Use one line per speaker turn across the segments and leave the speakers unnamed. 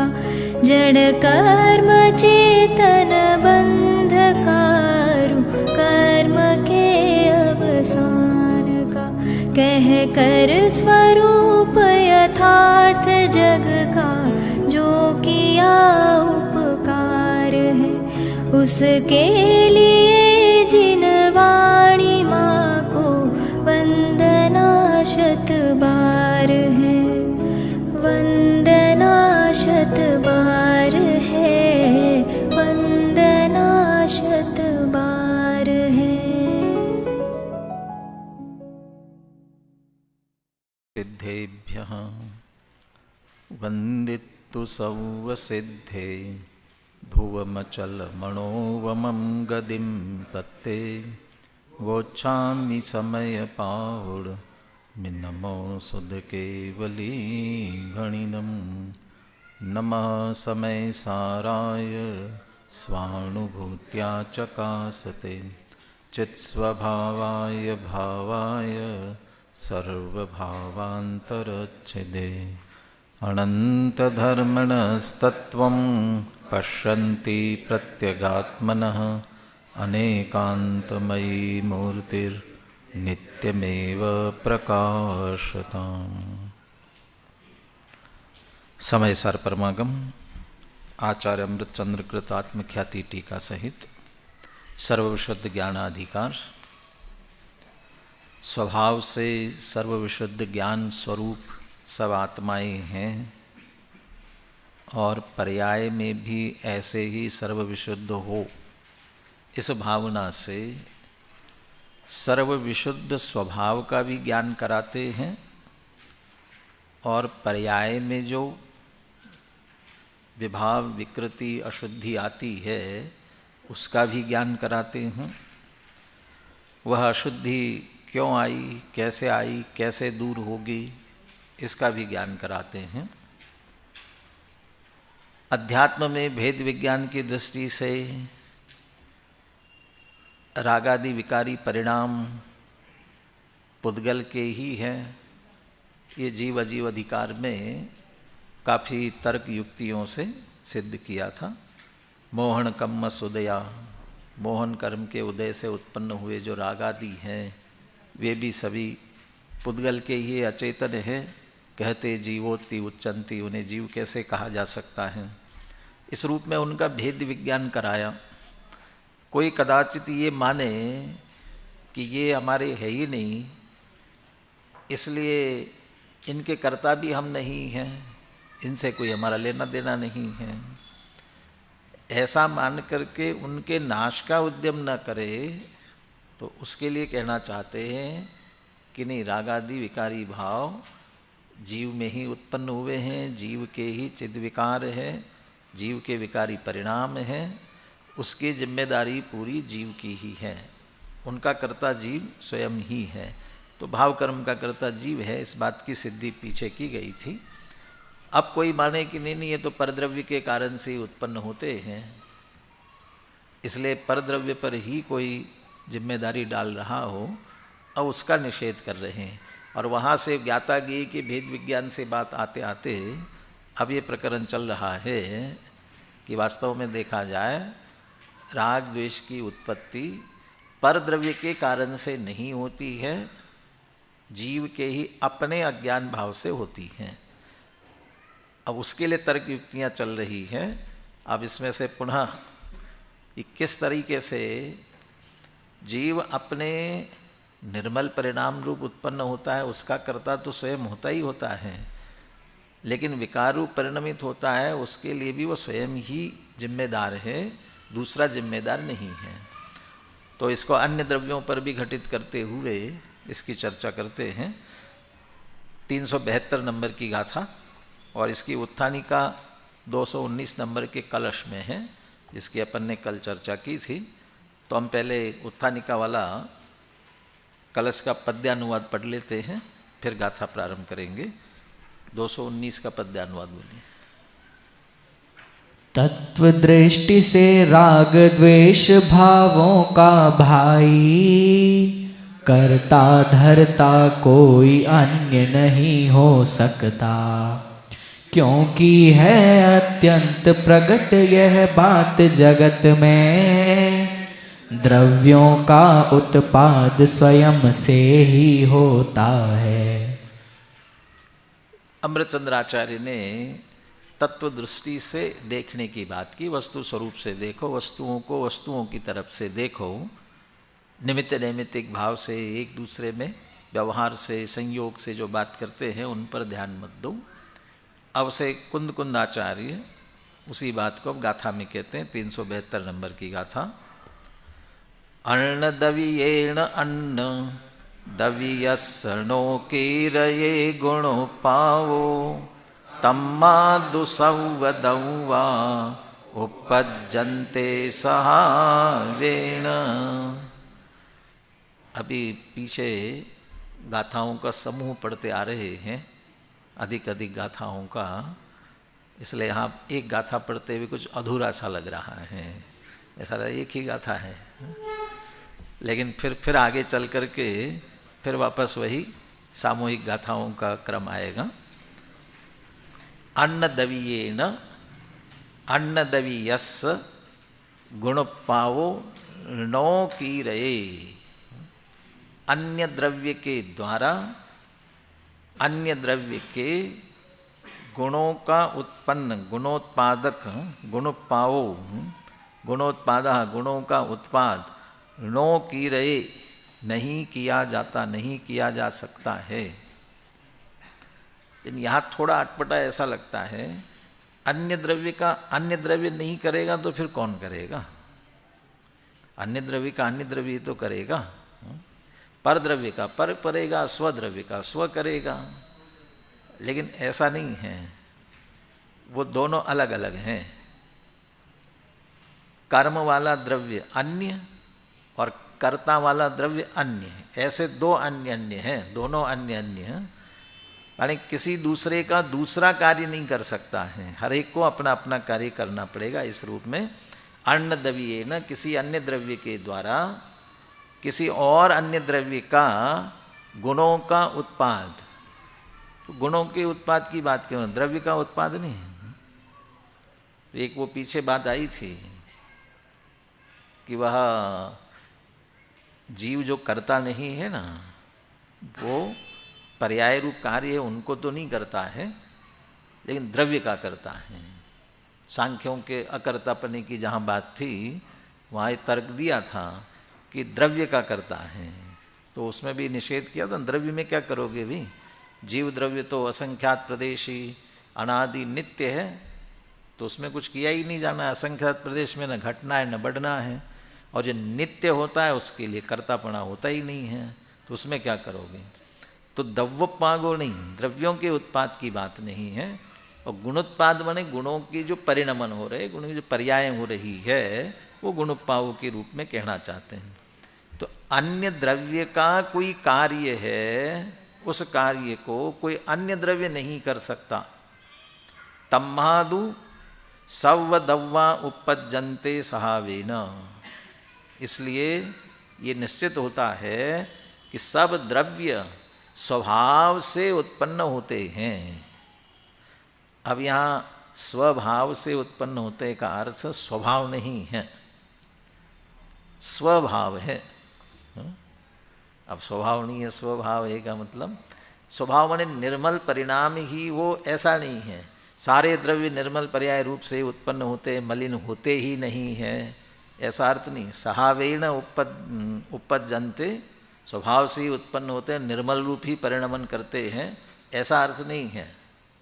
का, जड़ कर्म चेतन बंधकारु कर्म के अवसान का, कह कर स्वरूप यथार्थ जग का, जो किया उपकार है उसके लिए जिन वाणी माँ को वंदना शत बार है, वंदना शत बार है, वंदना शत बार है।
सिद्धेभ्यः वन्दितु सौवसिद्धे, भुवमचलमणोवमं गदिं पत्ते, वोच्छामि समयपावुड मिन्नमो सुधकेवली गणिनं, नमः समय साराय स्वानुभूत्या चकासते, चित्स्वभावाय भावाय सर्वभावान्तरच्छिदे, अनन्तधर्मणस्तत्त्वं पश्यन्ति प्रत्यगात्मनः, अनेकान्तमयी मूर्तिर्नित्यमेव प्रकाशताम्। समय सार परमागम आचार्य अमृतचंद्र कृत आत्मख्याति टीका सहित सर्वविशुद्ध ज्ञानाधिकार, स्वभाव से सर्वविशुद्ध ज्ञान स्वरूप सब आत्माएं हैं और पर्याय में भी ऐसे ही सर्वविशुद्ध हो, इस भावना से सर्वविशुद्ध स्वभाव का भी ज्ञान कराते हैं और पर्याय में जो विभाव विकृति अशुद्धि आती है उसका भी ज्ञान कराते हैं। वह अशुद्धि क्यों आई, कैसे दूर होगी, इसका भी ज्ञान कराते हैं। अध्यात्म में भेद विज्ञान की दृष्टि से रागादि विकारी परिणाम पुद्गल के ही हैं। ये जीव अजीव अधिकार में काफ़ी तर्क युक्तियों से सिद्ध किया था। मोहन कम्म सुदया, मोहन कर्म के उदय से उत्पन्न हुए जो रागादि हैं वे भी सभी पुद्गल के ही अचेतन हैं। कहते जीवोत्ति उच्चंती, उन्हें जीव कैसे कहा जा सकता है। इस रूप में उनका भेद विज्ञान कराया। कोई कदाचित ये माने कि ये हमारे है ही नहीं, इसलिए इनके कर्ता भी हम नहीं हैं, इनसे कोई हमारा लेना देना नहीं है, ऐसा मान करके उनके नाश का उद्यम न करे तो उसके लिए कहना चाहते हैं कि नहीं, रागादि विकारी भाव जीव में ही उत्पन्न हुए हैं, जीव के ही चिद विकार है, जीव के विकारी परिणाम हैं, उसकी जिम्मेदारी पूरी जीव की ही है। उनका कर्ता जीव स्वयं ही है। तो भाव कर्म का कर्ता जीव है, इस बात की सिद्धि पीछे की गई थी। अब कोई माने कि नहीं ये तो परद्रव्य के कारण से ही उत्पन्न होते हैं, इसलिए परद्रव्य पर ही कोई जिम्मेदारी डाल रहा हो, अब उसका निषेध कर रहे हैं। और वहाँ से ज्ञाता ज्ञेय के भेद विज्ञान से बात आते आते अब ये प्रकरण चल रहा है कि वास्तव में देखा जाए राग द्वेष की उत्पत्ति परद्रव्य के कारण से नहीं होती है, जीव के ही अपने अज्ञान भाव से होती हैं। अब उसके लिए तर्क युक्तियाँ चल रही हैं। अब इसमें से पुनः किस तरीके से जीव अपने निर्मल परिणाम रूप उत्पन्न होता है, उसका कर्ता तो स्वयं होता ही होता है, लेकिन विकार रूप परिणमित होता है उसके लिए भी वो स्वयं ही जिम्मेदार है, दूसरा जिम्मेदार नहीं है। तो इसको अन्य द्रव्यों पर भी घटित करते हुए इसकी चर्चा करते हैं। 372 नंबर की गाथा और इसकी उत्थानिका 219 नंबर के कलश में है, जिसकी अपन ने कल चर्चा की थी। तो हम पहले उत्थानिका वाला कलश का पद्यानुवाद पढ़ लेते हैं, फिर गाथा प्रारंभ करेंगे। 219 का पद्यानुवाद बोलिए।
तत्व दृष्टि से राग द्वेष भावों का भाई, करता धरता कोई अन्य नहीं हो सकता। क्योंकि है अत्यंत प्रगट यह बात जगत में, द्रव्यों का उत्पाद स्वयं से ही होता है।
अमृतचंद्राचार्य ने तत्व दृष्टि से देखने की बात की। वस्तु स्वरूप से देखो, वस्तुओं को वस्तुओं की तरफ से देखो, निमित्त नैमित्तिक भाव से एक दूसरे में व्यवहार से संयोग से जो बात करते हैं उन पर ध्यान मत दो। अब से कुंद आचार्य उसी बात को अब गाथा में कहते हैं, 372 नंबर की गाथा। अन्न दवियेण अन्न दवियस्सनो कीरये गुणो पावो, तम्मादु संवदौवा उपज्जन्ते सहावेन। अभी पीछे गाथाओं का समूह पढ़ते आ रहे हैं, अधिक अधिक गाथाओं का, इसलिए यहाँ एक गाथा पढ़ते हुए कुछ अधूरा सा लग रहा है, ऐसा लगा एक ही गाथा है, लेकिन फिर आगे चल करके फिर वापस वही सामूहिक गाथाओं का क्रम आएगा। अन्न दवीयेन अन्न दवीयस्स गुण पावो नो कीरये। अन्य द्रव्य के द्वारा अन्य द्रव्य के गुणों का उत्पन्न गुणोत्पादक गुण पावो गुणोत्पाद गुणों का उत्पाद नो कीरये नहीं किया जाता, नहीं किया जा सकता है। लेकिन यहाँ थोड़ा अटपटा ऐसा लगता है, अन्य द्रव्य का अन्य द्रव्य नहीं करेगा तो फिर कौन करेगा? अन्य द्रव्य का अन्य द्रव्य तो करेगा, पर द्रव्य का पर करेगा, स्वद्रव्य का स्व करेगा। लेकिन ऐसा नहीं है, वो दोनों अलग अलग हैं। कर्म वाला द्रव्य अन्य और कर्ता वाला द्रव्य अन्य है, ऐसे दो अन्य अन्य हैं, दोनों अन्य अन्य हैं। यानी किसी दूसरे का दूसरा कार्य नहीं कर सकता है, हर एक को अपना अपना कार्य करना पड़ेगा। इस रूप में अन्न दवीये न किसी अन्य द्रव्य के द्वारा किसी और अन्य द्रव्य का गुणों का उत्पाद, तो गुणों के उत्पाद की बात क्यों, द्रव्य का उत्पाद नहीं। तो एक वो पीछे बात आई थी कि वह जीव जो करता नहीं है ना, वो पर्याय रूप कार्य है उनको तो नहीं करता है, लेकिन द्रव्य का करता है। सांख्यों के अकर्तापने की जहाँ बात थी वहाँ एक तर्क दिया था कि द्रव्य का करता है, तो उसमें भी निषेध किया था। द्रव्य में क्या करोगे भी, जीव द्रव्य तो असंख्यात प्रदेशी अनादि नित्य है, तो उसमें कुछ किया ही नहीं जाना। असंख्यात प्रदेश में न घटना है न बढ़ना है, और जो नित्य होता है उसके लिए कर्तापना होता ही नहीं है, तो उसमें क्या करोगे। तो दव्वपागो नहीं, द्रव्यों के उत्पाद की बात नहीं है। और गुणोत्पाद माने गुणों की जो परिणमन हो रहे, गुणों की जो पर्याय हो रही है, वो गुणोत्पादों के रूप में कहना चाहते हैं। तो अन्य द्रव्य का कोई कार्य है, उस कार्य को कोई अन्य द्रव्य नहीं कर सकता। तम्मादु सवदव्वा उपज्जन्ते सहावेन। इसलिए ये निश्चित होता है कि सब द्रव्य स्वभाव से उत्पन्न होते हैं। अब यहाँ स्वभाव से उत्पन्न होते का अर्थ स्वभाव नहीं है, स्वभाव है। अब स्वभाव नहीं है, स्वभाव है का मतलब स्वभाव माने निर्मल परिणाम ही वो, ऐसा नहीं है सारे द्रव्य निर्मल पर्याय रूप से उत्पन्न होते, मलिन होते ही नहीं है, ऐसा अर्थ नहीं। सहावेण उपज्जन्ते, स्वभाव से ही उत्पन्न होते हैं, निर्मल रूप ही परिणमन करते हैं, ऐसा अर्थ नहीं है।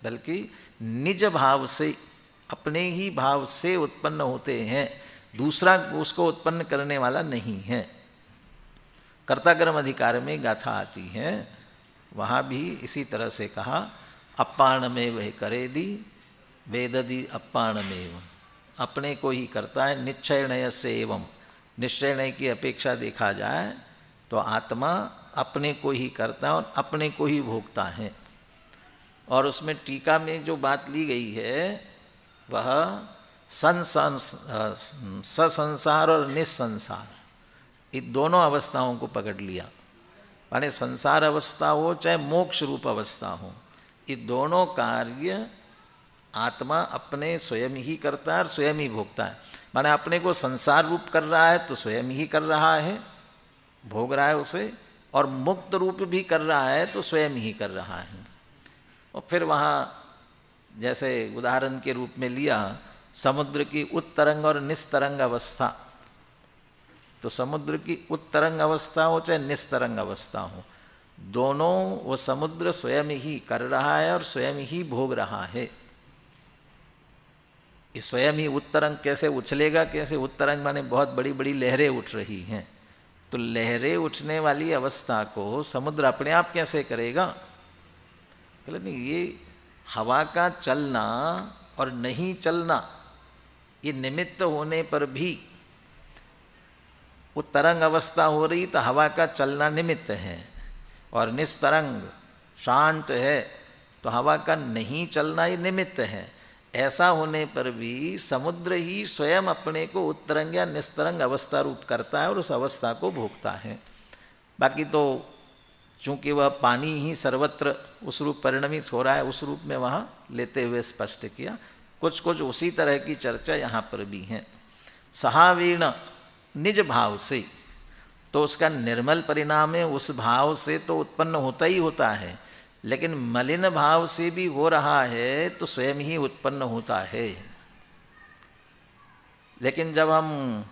बल्कि निज भाव से, अपने ही भाव से उत्पन्न होते हैं, दूसरा उसको उत्पन्न करने वाला नहीं है। कर्ताकर्म अधिकार में गाथा आती है, वहाँ भी इसी तरह से कहा, अप्पाणमेव करेदि वेददि अप्पाणमेव। अपने को ही करता है, निश्चय से एवं, निश्चय की अपेक्षा देखा जाए तो आत्मा अपने को ही करता है और अपने को ही भोगता है। और उसमें टीका में जो बात ली गई है वह ससंसार और निस्संसार, ये दोनों अवस्थाओं को पकड़ लिया। माने संसार अवस्था हो चाहे मोक्ष रूप अवस्था हो, ये दोनों कार्य आत्मा अपने स्वयं ही करता है और स्वयं ही भोगता है। माने अपने को संसार रूप कर रहा है तो स्वयं ही कर रहा है, भोग रहा है उसे, और मुक्त रूप भी कर रहा है तो स्वयं ही कर रहा है। और फिर वहाँ जैसे उदाहरण के रूप में लिया समुद्र की उत्तरंग और निस्तरंग अवस्था, तो समुद्र की उत्तरंग अवस्था हो चाहे निस्तरंग अवस्था हो, दोनों वो समुद्र स्वयं ही कर रहा है और स्वयं ही भोग रहा है। ये स्वयं ही उत्तरंग कैसे उछलेगा, कैसे उत्तरंग माने बहुत बड़ी बड़ी लहरें उठ रही हैं, तो लहरें उठने वाली अवस्था को समुद्र अपने आप कैसे करेगा? नहीं, ये हवा का चलना और नहीं चलना, ये निमित्त होने पर भी उत्तरंग अवस्था हो रही तो हवा का चलना निमित्त है, और निस्तरंग शांत है तो हवा का नहीं चलना ही निमित्त है। ऐसा होने पर भी समुद्र ही स्वयं अपने को उत्तरंग या निस्तरंग अवस्था रूप करता है और उस अवस्था को भोगता है। बाकी तो चूंकि वह पानी ही सर्वत्र उस रूप परिणमित हो रहा है, उस रूप में वहाँ लेते हुए स्पष्ट किया। कुछ कुछ उसी तरह की चर्चा यहाँ पर भी है। सहावीण निज भाव से, तो उसका निर्मल परिणाम है, उस भाव से तो उत्पन्न होता ही होता है, लेकिन मलिन भाव से भी हो रहा है तो स्वयं ही उत्पन्न होता है। लेकिन जब हम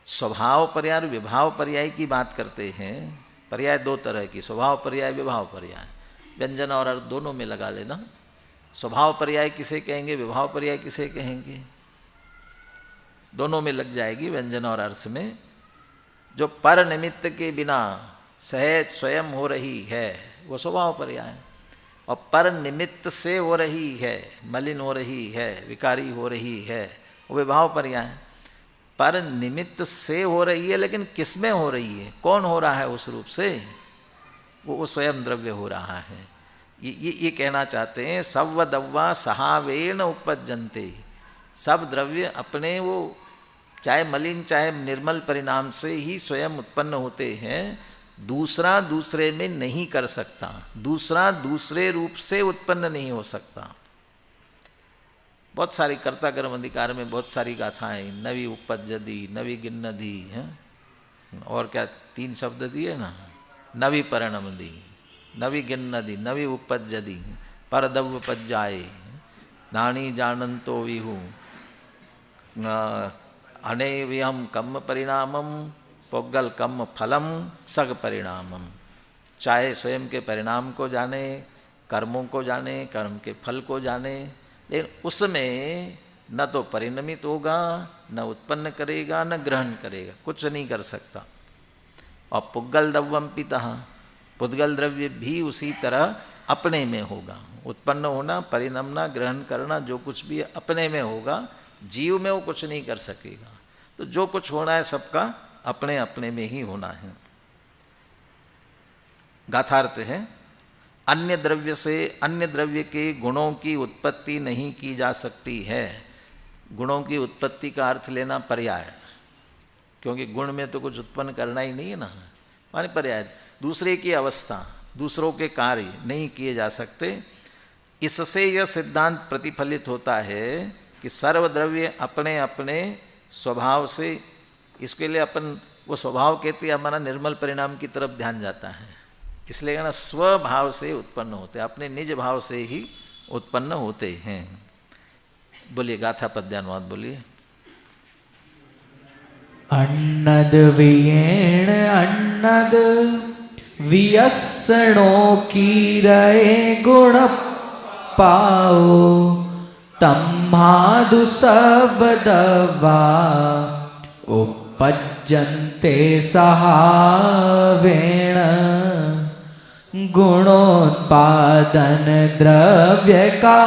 स्वभाव पर्याय और विभाव पर्याय की बात करते हैं, पर्याय दो तरह की, स्वभाव पर्याय विभाव पर्याय, व्यंजन और अर्थ दोनों में लगा लेना। स्वभाव पर्याय किसे कहेंगे, विभाव पर्याय किसे कहेंगे, दोनों में लग जाएगी व्यंजन और अर्थ में। जो पर निमित्त के बिना सहज स्वयं हो रही है वो स्वभाव पर्याय, और पर निमित्त से हो रही है, मलिन हो रही है, विकारी हो रही है, वो विभाव पर्याय। पर निमित्त से हो रही है, लेकिन किस में हो रही है, कौन हो रहा है उस रूप से, वो स्वयं द्रव्य हो रहा है। ये कहना चाहते हैं सव्व दव्वा सहावेन उपजन्ते, सब द्रव्य अपने वो चाहे मलिन चाहे निर्मल परिणाम से ही स्वयं उत्पन्न होते हैं, दूसरा दूसरे में नहीं कर सकता, दूसरा दूसरे रूप से उत्पन्न नहीं हो सकता। बहुत सारी कर्ता कर्म अधिकार में बहुत सारी गाथाएं, नवी उपजदी, नवी गिन्नदी है, और क्या 3 शब्द दिए ना, नवी परिणमदी, नवी गिन्नदी, नवी उपजदी, परदव पज्जाए, नानी जानंतो विहु, अनेव्यम कम परिणामम पोगल कम फलम सग परिणामम। चाहे स्वयं के परिणाम को जाने, कर्मों को जाने, कर्म के फल को जाने, लेकिन उसमें न तो परिणमित होगा, न उत्पन्न करेगा, न ग्रहण करेगा, कुछ नहीं कर सकता। और पुग्गल दव्वम पितः, पुद्गल द्रव्य भी उसी तरह अपने में होगा, उत्पन्न होना, परिणमना, ग्रहण करना, जो कुछ भी अपने में होगा, जीव में वो कुछ नहीं कर सकेगा। तो जो कुछ होना है सबका अपने अपने में ही होना है। गाथार्थ है, अन्य द्रव्य से अन्य द्रव्य के गुणों की उत्पत्ति नहीं की जा सकती है। गुणों की उत्पत्ति का अर्थ लेना पर्याय, क्योंकि गुण में तो कुछ उत्पन्न करना ही नहीं है ना, माने पर्याय, दूसरे की अवस्था, दूसरों के कार्य नहीं किए जा सकते। इससे यह सिद्धांत प्रतिफलित होता है कि सर्वद्रव्य अपने अपने स्वभाव से, इसके लिए अपन वो स्वभाव कहते हैं, हमारा निर्मल परिणाम की तरफ ध्यान जाता है, इसलिए कहना स्वभाव से उत्पन्न होते हैं, अपने निज भाव से ही उत्पन्न होते हैं। बोलिए गाथा पद्यानुवाद बोलिए।
अन्नद वियेण अन्नद वियसणो कीरये गुण पाओ, तम्हादु सबदवा उपज्जन्ते सहावेण। गुणोत्पादन द्रव्य का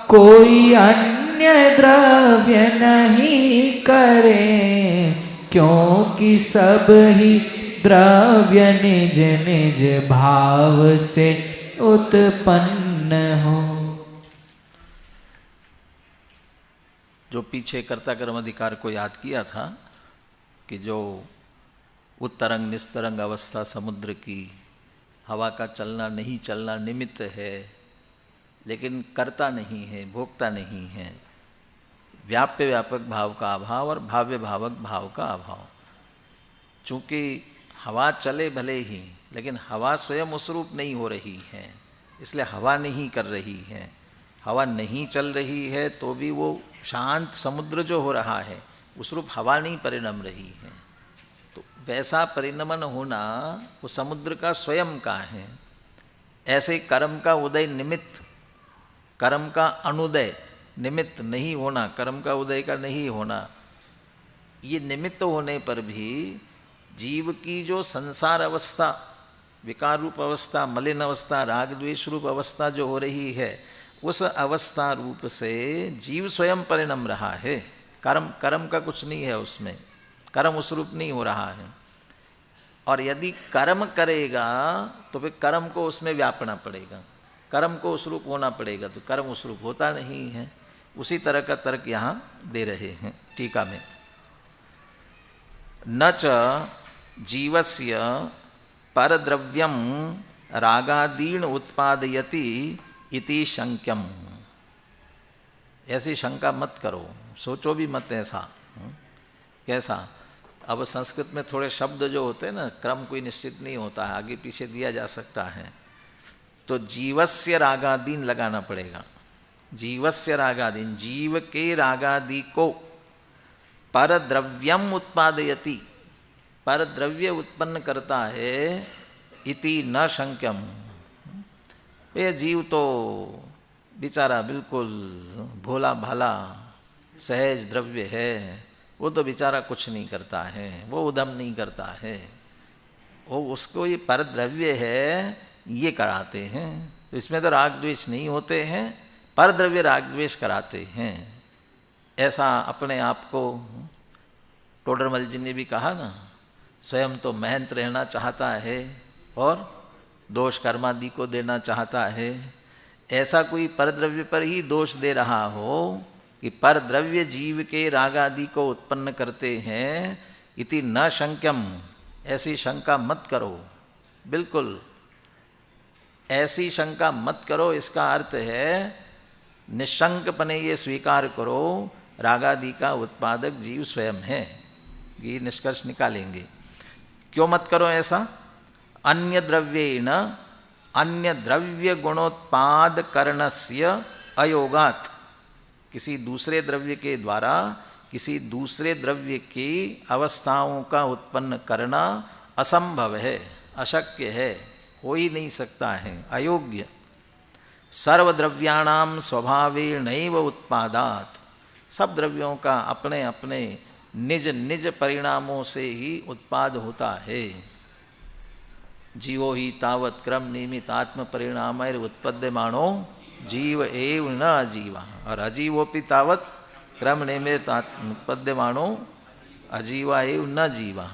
कोई अन्य द्रव्य नहीं करे, क्योंकि सब ही द्रव्य निज निज भाव से उत्पन्न हो।
जो पीछे कर्ता कर्म अधिकार को याद किया था कि जो उत्तरंग निस्तरंग अवस्था समुद्र की, हवा का चलना नहीं चलना निमित्त है, लेकिन कर्ता नहीं है, भोक्ता नहीं है। व्याप्य व्यापक भाव का अभाव और भाव्य भावक भाव का अभाव। चूँकि हवा चले भले ही, लेकिन हवा स्वयं उस रूप नहीं हो रही है, इसलिए हवा नहीं कर रही है। हवा नहीं चल रही है तो भी वो शांत समुद्र जो हो रहा है उस रूप हवा नहीं परिणम रही है। तो वैसा परिणमन होना वो समुद्र का स्वयं का है। ऐसे कर्म का उदय निमित्त, कर्म का अनुदय निमित्त नहीं होना, कर्म का उदय का नहीं होना, ये निमित्त होने पर भी जीव की जो संसार अवस्था, विकार रूप अवस्था, मलिन अवस्था, राग द्वेष रूप अवस्था जो हो रही है, उस अवस्था रूप से जीव स्वयं परिणम रहा है। कर्म का कुछ नहीं है उसमें, कर्म उस रूप नहीं हो रहा है। और यदि कर्म करेगा तो फिर कर्म को उसमें व्यापना पड़ेगा, कर्म को उस रूप होना पड़ेगा, तो कर्म उस रूप होता नहीं है। उसी तरह का तर्क यहाँ दे रहे हैं टीका में। न च जीवस्य परद्रव्यम रागादीन उत्पादयति इति शंक्यम। ऐसी शंका मत करो, सोचो भी मत ऐसा। कैसा? अब संस्कृत में थोड़े शब्द जो होते हैं ना, क्रम कोई निश्चित नहीं होता है, आगे पीछे दिया जा सकता है। तो जीवस्य रागादीन लगाना पड़ेगा। जीवस्य रागादीन, जीव के रागादि को परद्रव्यम उत्पादयति, परद्रव्य उत्पन्न करता है, इति न शंक्यम। ये जीव तो बेचारा बिल्कुल भोला भाला सहज द्रव्य है, वो तो बेचारा कुछ नहीं करता है, वो उद्यम नहीं करता है, वो उसको ये परद्रव्य है ये कराते हैं। तो इसमें तो राग द्वेष नहीं होते हैं, परद्रव्य राग द्वेष कराते हैं। ऐसा अपने आप को टोडरमल जी ने भी कहा ना, स्वयं तो महंत रहना चाहता है और दोष कर्मादि को देना चाहता है। ऐसा कोई परद्रव्य पर ही दोष दे रहा हो कि परद्रव्य जीव के रागादि को उत्पन्न करते हैं, इति न शंक्यम, ऐसी शंका मत करो। बिल्कुल ऐसी शंका मत करो। इसका अर्थ है निशंकपने ये स्वीकार करो, रागादि का उत्पादक जीव स्वयं है। ये निष्कर्ष निकालेंगे। क्यों मत करो ऐसा? अन्य द्रव्येन अन्य द्रव्य गुणोत्पाद करणस्य अयोगात, किसी दूसरे द्रव्य के द्वारा किसी दूसरे द्रव्य की अवस्थाओं का उत्पन्न करना असंभव है, अशक्य है, हो ही नहीं सकता है, अयोग्य। सर्वद्रव्याणाम स्वभावेनैव उत्पादात, सब द्रव्यों का अपने अपने निज निज परिणामों से ही उत्पाद होता है। जीवो ही तावत क्रम नियमित आत्म परिणामैर उत्पद्यमानो जीव एव न अजीवा, और अजीवोपि तावत क्रम नियमित उत्पद्यमानो अजीवा एव न जीवा।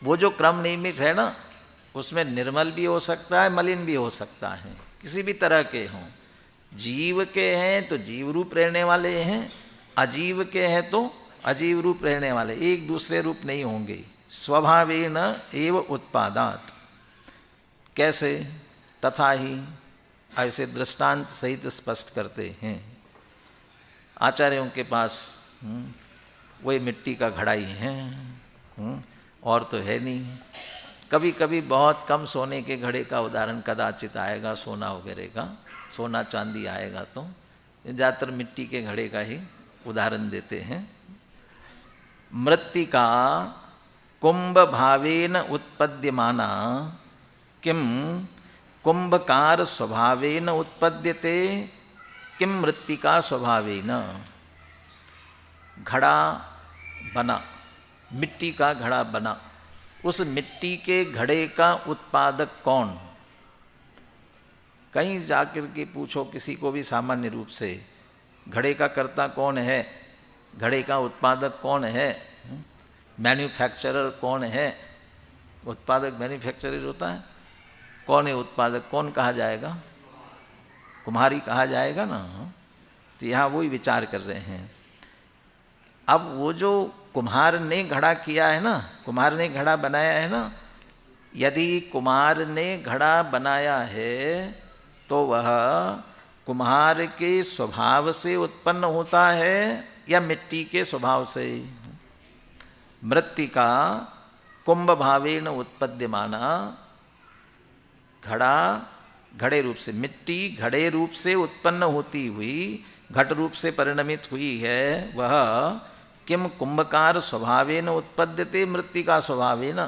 वो जो क्रम नियमित है ना, उसमें निर्मल भी हो सकता है, मलिन भी हो सकता है, किसी भी तरह के हों। जीव के हैं तो जीव रूप रहने वाले हैं, अजीव के हैं तो अजीव रूप रहने वाले, एक दूसरे रूप नहीं होंगे। स्वभावेन एव उत्पादात। कैसे? तथा ही, ऐसे दृष्टांत सहित स्पष्ट करते हैं। आचार्यों के पास वही मिट्टी का घड़ा ही है, और तो है नहीं। कभी कभी बहुत कम सोने के घड़े का उदाहरण कदाचित आएगा, सोना वगैरह का, सोना चांदी आएगा तो ज़्यादातर मिट्टी के घड़े का ही उदाहरण देते हैं। मृत्तिका कुंभ भावेन उत्पद्यमाना किम कुंभकार स्वभावेन उत्पद्यते किम मृत्तिका स्वभावेन। घड़ा बना, मिट्टी का घड़ा बना, उस मिट्टी के घड़े का उत्पादक कौन? कहीं जाकर के पूछो किसी को भी सामान्य रूप से, घड़े का कर्ता कौन है, घड़े का उत्पादक कौन है, मैन्युफैक्चरर कौन है? उत्पादक मैन्युफैक्चरर होता है, कौन है उत्पादक? कौन कहा जाएगा? कुम्हारी कहा जाएगा ना। तो यहाँ वही विचार कर रहे हैं। अब वो जो कुम्हार ने घड़ा किया है ना, कुम्हार ने घड़ा बनाया है ना, यदि कुम्हार ने घड़ा बनाया है तो वह कुम्हार के स्वभाव से उत्पन्न होता है या मिट्टी के स्वभाव से? मृत्तिका कुंभ भावेन उत्पद्यमाना, घड़ा घड़े रूप से, मिट्टी घड़े रूप से उत्पन्न होती हुई घट रूप से परिणमित हुई है, वह किम कुंभकार स्वभावेन उत्पद्यते मृत्तिका स्वभावेन,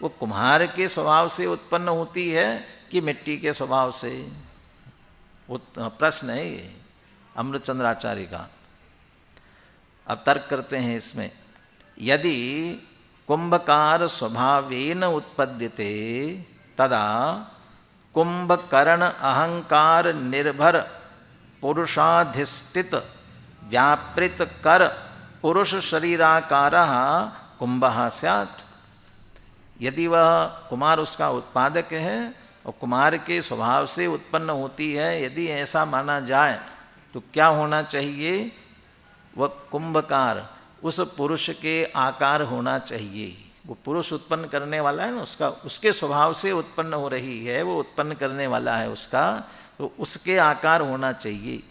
वो कुम्हार के स्वभाव से उत्पन्न होती है कि मिट्टी के स्वभाव से? प्रश्न है ये अमृतचंद्र आचार्य का। अब तर्क करते हैं इसमें। यदि कुंभकार स्वभावेन उत्पद्यते तदा कुंभकर्ण अहंकार निर्भर पुरुषाधिष्ठित व्यापृत कर पुरुष शरीराकारः कुंभः स्यात्। यदि वह कुमार उसका उत्पादक है और कुमार के स्वभाव से उत्पन्न होती है, यदि ऐसा माना जाए तो क्या होना चाहिए? वह कुंभकार उस पुरुष के आकार होना चाहिए। वो पुरुष उत्पन्न करने वाला है ना, उसके स्वभाव से उत्पन्न हो रही है, वो उत्पन्न करने वाला है उसका, तो उसके आकार होना चाहिए,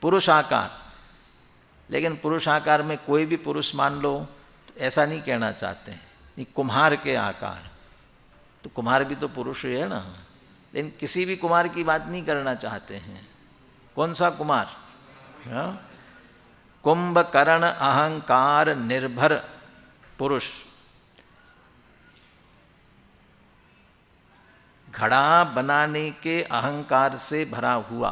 पुरुष आकार। लेकिन पुरुष आकार में कोई भी पुरुष मान लो, तो ऐसा नहीं कहना चाहते हैं, नहीं, कुम्हार के आकार। तो कुम्हार भी तो पुरुष है ना, लेकिन किसी भी कुमार की बात नहीं करना चाहते हैं। कौन सा कुमार? कुंभकर्ण अहंकार निर्भर पुरुष, घड़ा बनाने के अहंकार से भरा हुआ,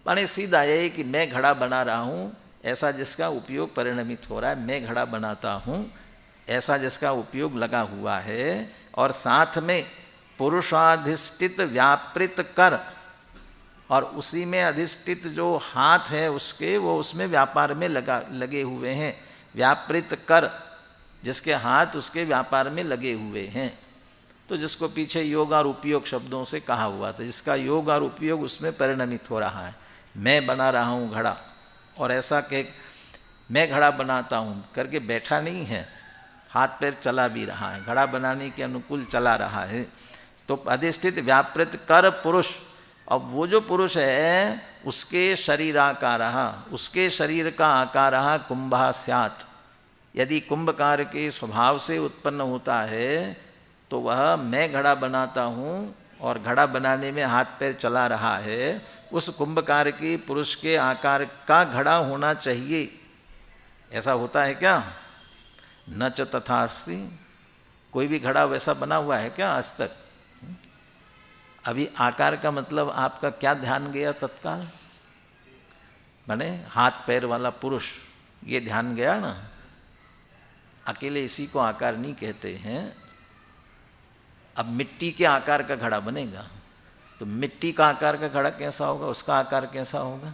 माने सीधा ये कि मैं घड़ा बना रहा हूँ, ऐसा जिसका उपयोग परिणमित हो रहा है, मैं घड़ा बनाता हूँ ऐसा जिसका उपयोग लगा हुआ है, और साथ में पुरुषाधिष्ठित व्यापृत कर, और उसी में अधिष्ठित जो हाथ है उसके, वो उसमें व्यापार में लगे हुए हैं। व्यापृत कर, जिसके हाथ उसके व्यापार में लगे हुए हैं, तो जिसको पीछे योग और उपयोग शब्दों से कहा हुआ था, जिसका योग और उपयोग उसमें परिणमित हो रहा है। मैं बना रहा हूँ घड़ा, और ऐसा कि मैं घड़ा बनाता हूँ करके बैठा नहीं है, हाथ पैर चला भी रहा है, घड़ा बनाने के अनुकूल चला रहा है। तो अधिष्ठित व्यापृत कर पुरुष, अब वो जो पुरुष है उसके शरीराकार, उसके शरीर का आकार कुंभः स्यात्। यदि कुंभकार के स्वभाव से उत्पन्न होता है तो वह मैं घड़ा बनाता हूँ और घड़ा बनाने में हाथ पैर चला रहा है, उस कुंभकार के पुरुष के आकार का घड़ा होना चाहिए। ऐसा होता है क्या? न च तथा अस्ति। कोई भी घड़ा वैसा बना हुआ है क्या आज तक? अभी आकार का मतलब आपका क्या ध्यान गया तत्काल? माने हाथ पैर वाला पुरुष, ये ध्यान गया ना। अकेले इसी को आकार नहीं कहते हैं। अब मिट्टी के आकार का घड़ा बनेगा तो मिट्टी का आकार का घड़ा कैसा होगा, उसका आकार कैसा होगा,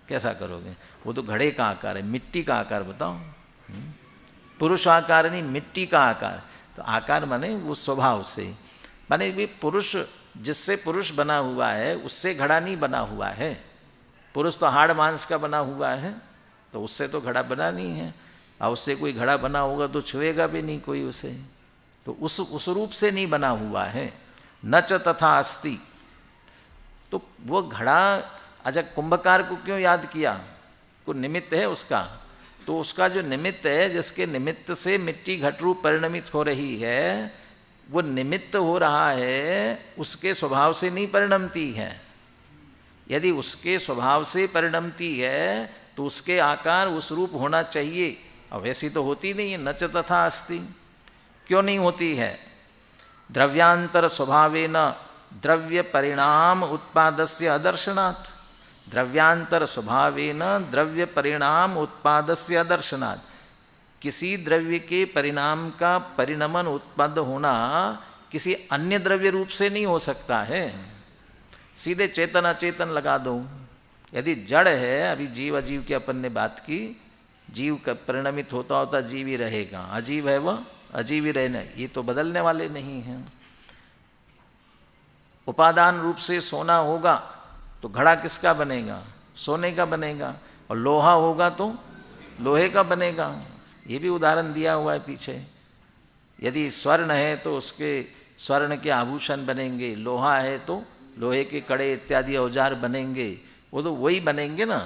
कैसा करोगे? वो तो घड़े का आकार है, मिट्टी का आकार बताओ। पुरुष आकार नहीं, मिट्टी का आकार। तो आकार माने वो स्वभाव से, माने भी पुरुष, जिससे पुरुष बना हुआ है उससे घड़ा नहीं बना हुआ है। पुरुष तो हाड़ मांस का बना हुआ है, तो उससे तो घड़ा बना नहीं है। और उससे कोई घड़ा बना होगा तो छुएगा भी नहीं कोई उसे, तो उस रूप से नहीं बना हुआ है। न च तथा अस्ति। तो वो घड़ा, अच्छा कुंभकार को क्यों याद किया? को निमित्त है उसका, तो उसका जो निमित्त है, जिसके निमित्त से मिट्टी घट रूप परिणमित हो रही है, वो निमित्त हो रहा है, उसके स्वभाव से नहीं परिणमती है। यदि उसके स्वभाव से परिणमती है तो उसके आकार उस रूप होना चाहिए, और वैसी तो होती नहीं है। न च तथा अस्ति। क्यों नहीं होती है? द्रव्यांतर स्वभावेन द्रव्य परिणाम उत्पादस्य अदर्शनात्। द्रव्यांतर स्वभावेन द्रव्य परिणाम उत्पादस्य अदर्शनात्। किसी द्रव्य के परिणाम का परिणमन उत्पन्न होना किसी अन्य द्रव्य रूप से नहीं हो सकता है। सीधे चेतन अचेतन लगा दो। यदि जड़ है, अभी जीव अजीव की अपन ने बात की, जीव का परिणमित होता होता जीव ही रहेगा, अजीव है वह अजीव ही रहना, ये तो बदलने वाले नहीं हैं। उपादान रूप से सोना होगा तो घड़ा किसका बनेगा? सोने का बनेगा। और लोहा होगा तो लोहे का बनेगा। ये भी उदाहरण दिया हुआ है पीछे। यदि स्वर्ण है तो उसके स्वर्ण के आभूषण बनेंगे, लोहा है तो लोहे के कड़े इत्यादि औजार बनेंगे, वो तो वही बनेंगे ना।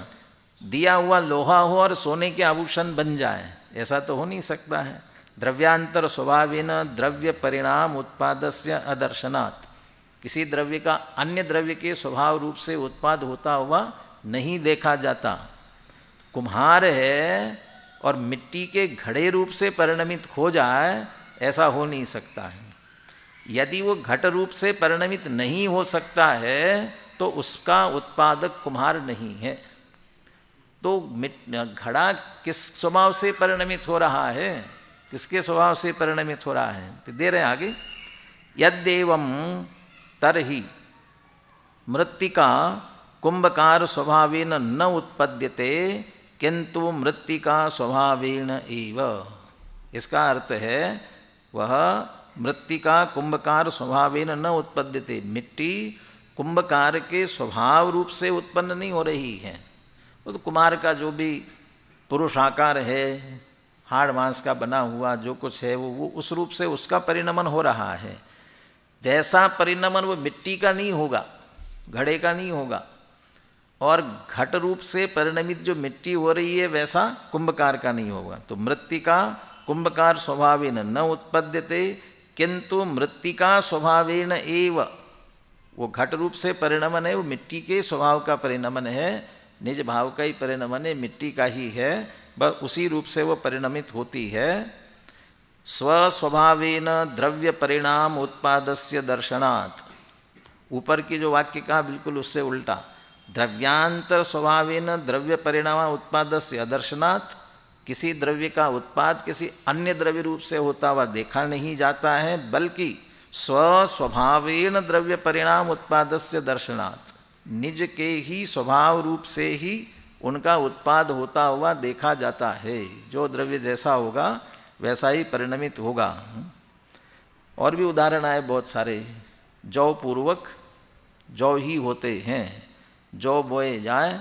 दिया हुआ लोहा हो और सोने के आभूषण बन जाए, ऐसा तो हो नहीं सकता है। द्रव्यांतर स्वभावेन द्रव्य परिणाम उत्पादस्य अदर्शनात्, किसी द्रव्य का अन्य द्रव्य के स्वभाव रूप से उत्पाद होता हुआ नहीं देखा जाता। कुम्हार है और मिट्टी के घड़े रूप से परिणमित हो जाए, ऐसा हो नहीं सकता है। यदि वो घट रूप से परिणमित नहीं हो सकता है तो उसका उत्पादक कुम्हार नहीं है। तो घड़ा किस स्वभाव से परिणमित हो रहा है, किसके स्वभाव से परिणमित हो रहा है, तो दे रहे हैं आगे। यद्देवं तरहि मृत्तिका कुंभकार स्वभावेन न उत्पद्यते किंतु मृत्तिका स्वभावेन एव। इसका अर्थ है वह मृत्तिका कुंभकार स्वभावेन न उत्पद्यते, मिट्टी कुंभकार के स्वभाव रूप से उत्पन्न नहीं हो रही है। वो तो कुम्हार का जो भी पुरुष आकार है, हाड़ मांस का बना हुआ जो कुछ है, वो उस रूप से उसका परिणमन हो रहा है। वैसा परिणमन वो मिट्टी का नहीं होगा, घड़े का नहीं होगा। और घट रूप से परिणमित जो मिट्टी हो रही है वैसा कुंभकार का नहीं होगा। तो मृत्तिका कुंभकार स्वभावेन न उत्पद्यते किंतु मृत्तिका स्वभावेन एव, वो घट रूप से परिणमन है, वो मिट्टी के स्वभाव का परिणमन है, निज भाव का ही परिणमन है, मिट्टी का ही है, बस उसी रूप से वो परिणमित होती है। स्वस्वभावेन द्रव्य परिणाम उत्पादस्य दर्शनात्, ऊपर की जो वाक्य कहा बिल्कुल उससे उल्टा। द्रव्यांतर स्वभावेन द्रव्य परिणाम उत्पादस्य दर्शनात्, किसी द्रव्य का उत्पाद किसी अन्य द्रव्य रूप से होता हुआ देखा नहीं जाता है, बल्कि स्वस्वभावेन द्रव्य परिणाम उत्पादस्य दर्शनात्, निज के ही स्वभाव रूप से ही उनका उत्पाद होता हुआ देखा जाता है। जो द्रव्य जैसा होगा वैसा ही परिणमित होगा। और भी उदाहरण आए बहुत सारे। जौ पूर्वक जौ ही होते हैं, जौ बोए जाए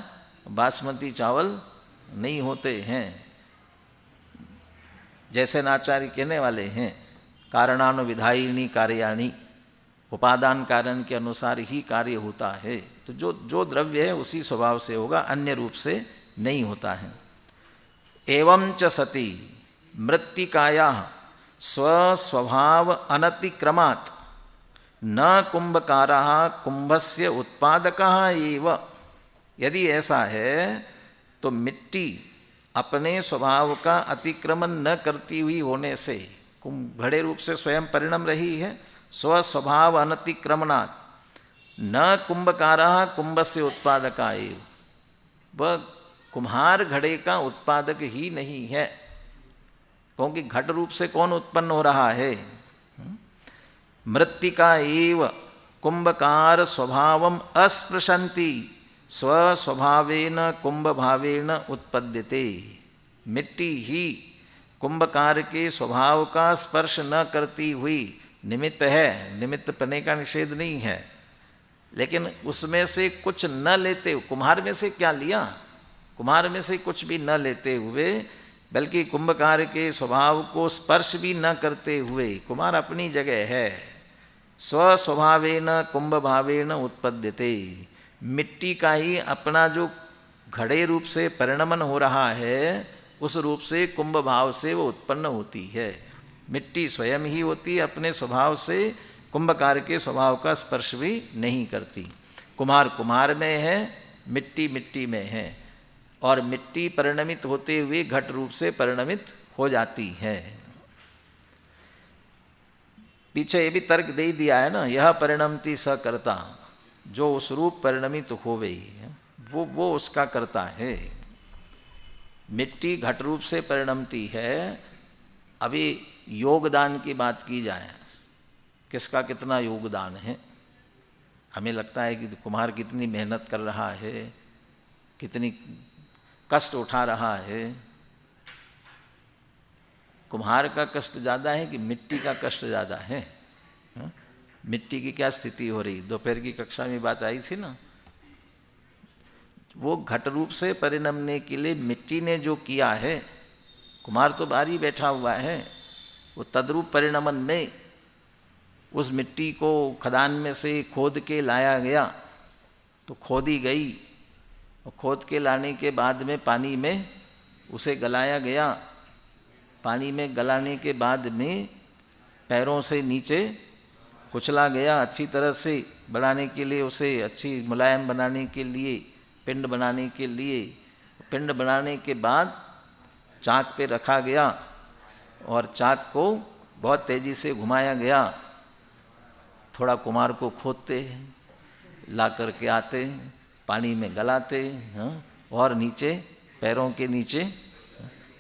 बासमती चावल नहीं होते हैं। जैसे नाचार्य कहने वाले हैं, कारणानुविधायिनी कार्याणि, उपादान कारण के अनुसार ही कार्य होता है। तो जो द्रव्य है उसी स्वभाव से होगा, अन्य रूप से नहीं होता है। एवं च सति मृत्तिकाया स्वस्वभाव अनतिक्रमात् न कुंभकारः कुंभस्य उत्पादकः एव। यदि ऐसा है तो मिट्टी अपने स्वभाव का अतिक्रमण न करती हुई होने से, घड़े रूप से स्वयं परिणम रही है, स्वस्वभाव अनतिक्रमणात् न कुंभकारः कुंभस्य उत्पादकः एव, वह कुम्हार घड़े का उत्पादक ही नहीं है। क्योंकि घट रूप से कौन उत्पन्न हो रहा है? मृत्तिका एव कुंभकार स्वभावम अस्पृशन्ति स्वस्वभावेन कुंभभावेन उत्पद्यते। मिट्टी ही कुंभकार के स्वभाव का स्पर्श न करती हुई निमित्त है, निमित्त पने का निषेध नहीं है, लेकिन उसमें से कुछ न लेते, कुम्हार में से क्या लिया, कुम्हार में से कुछ भी न लेते हुए, बल्कि कुंभकार के स्वभाव को स्पर्श भी न करते हुए, कुम्हार अपनी जगह है, स्वस्वभावेन कुंभभावेन उत्पद्यते। मिट्टी का ही अपना जो घड़े रूप से परिणमन हो रहा है, उस रूप से कुंभ भाव से वो उत्पन्न होती है। मिट्टी स्वयं ही होती है, अपने स्वभाव से कुंभकार के स्वभाव का स्पर्श भी नहीं करती। कुम्हार कुम्हार में है, मिट्टी मिट्टी में है, और मिट्टी परिणमित होते हुए घट रूप से परिणमित हो जाती है। पीछे ये भी तर्क दे दिया है ना, यह परिणमति स कर्ता, जो उस रूप परिणमित होवे वो उसका कर्ता है। मिट्टी घट रूप से परिणमती है। अभी योगदान की बात की जाए, किसका कितना योगदान है। हमें लगता है कि कुम्हार कितनी मेहनत कर रहा है, कितनी कष्ट उठा रहा है। कुम्हार का कष्ट ज़्यादा है कि मिट्टी का कष्ट ज़्यादा है? मिट्टी की क्या स्थिति हो रही, दोपहर की कक्षा में बात आई थी ना। वो घट रूप से परिणमने के लिए मिट्टी ने जो किया है, कुम्हार तो बाहर ही बैठा हुआ है, वो तद्रूप परिणमन में उस मिट्टी को खदान में से खोद के लाया गया, तो खोदी गई, और खोद के लाने के बाद में पानी में उसे गलाया गया। पानी में गलाने के बाद में पैरों से नीचे कुचला गया, अच्छी तरह से बनाने के लिए, उसे अच्छी मुलायम बनाने के लिए, पिंड बनाने के लिए। पिंड बनाने के बाद चाक पे रखा गया और चाक को बहुत तेज़ी से घुमाया गया। थोड़ा कुम्हार को खोदते, ला करके आते, पानी में गलाते, और नीचे पैरों के नीचे